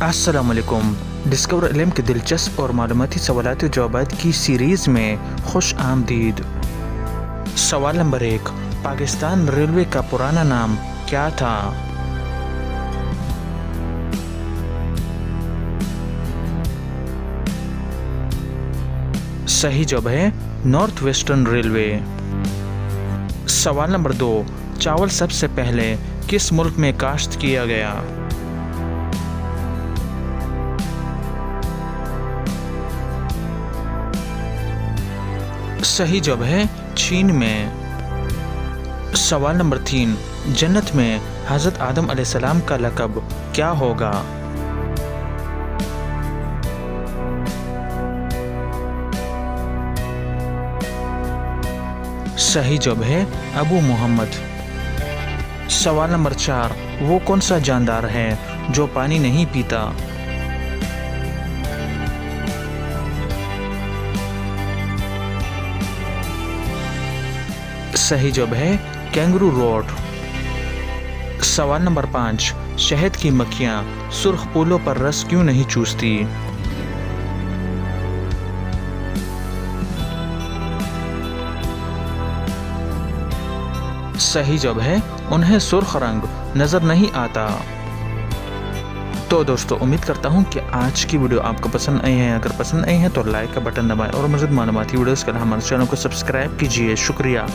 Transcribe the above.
अस्सलामुअलैकुम। डिस्कवर इल्म के दिलचस्प और मालूमाती सवालात व जवाबात की सीरीज़ में खुश आमदीद। सवाल नंबर 1, पाकिस्तान रेलवे का पुराना नाम क्या था? सही जवाब है नॉर्थ वेस्टर्न रेलवे। सवाल नंबर 2, चावल सबसे पहले किस मुल्क में काश्त किया गया? सही जवाब है चीन में। सवाल नंबर 3, जन्नत में हज़रत आदम अलैहिस्सलाम का लक़ब क्या होगा? सही जवाब है अबू मोहम्मद। सवाल नंबर 4, वो कौन सा जानदार है जो पानी नहीं पीता? सही जवाब है कैंगरू रोड। सवाल नंबर 5, शहद की मक्खियाँ सुर्ख फूलों पर रस क्यों नहीं चूसती? सही जवाब है उन्हें सुर्ख रंग नज़र नहीं आता। तो दोस्तों, उम्मीद करता हूँ कि आज की वीडियो आपको पसंद आई है। अगर पसंद आई है तो लाइक का बटन दबाएं और मज़ीद मालूमाती वीडियोज़ के लिए हमारे चैनल को सब्सक्राइब कीजिए। शुक्रिया।